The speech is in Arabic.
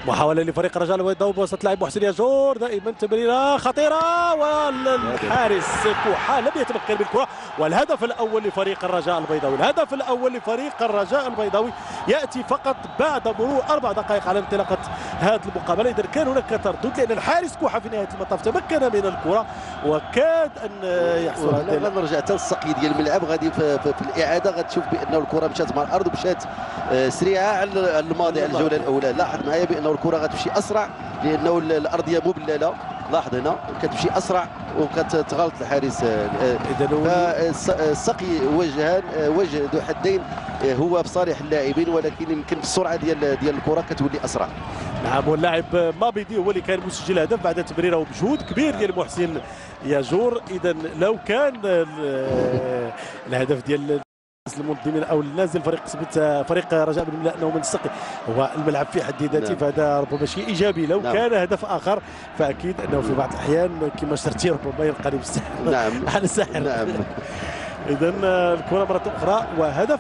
محاولة لفريق الرجاء البيضاوي بوسط لاعب محسن ياجور، دائما تمريرة خطيرة والحارس كوحة لم يتمكن بالكرة. والهدف الأول لفريق الرجاء البيضاوي، الهدف الأول لفريق الرجاء البيضاوي يأتي فقط بعد مرور 4 دقائق على انطلاقة هذه المقابلة. إذا كان هناك تردد لأن الحارس كوحة في نهاية المطاف تمكن من الكرة وكاد أن يحصل على نرجع حتى للسقي ديال الملعب. غادي في الإعادة غتشوف بأنه الكرة مشات مع الأرض ومشات سريعة على الماضي على الجولة الأولى. لاحظ معايا بأنه الكرة غتمشي أسرع لأنه الأرضية مبللة. لاحظ هنا كتمشي أسرع وكتغلط الحارس. فالسقي وجه ذو حدين هو بصالح اللاعبين، ولكن يمكن السرعة ديال الكرة كتولي أسرع. نعم، واللاعب مابيدي هو اللي كان مسجل هدف بعد تمريره ومجهود كبير ديال محسن ياجور. اذا لو كان الهدف ديال المنظمين او الناس ديال فريق رجاء بن انه من السقي هو الملعب في حد ذاته، فهذا ربما شيء ايجابي. لو كان هدف اخر فاكيد انه في بعض الاحيان كما شرتي ربما يلقى السحر على الساحر. نعم. اذا الكره مره اخرى وهدف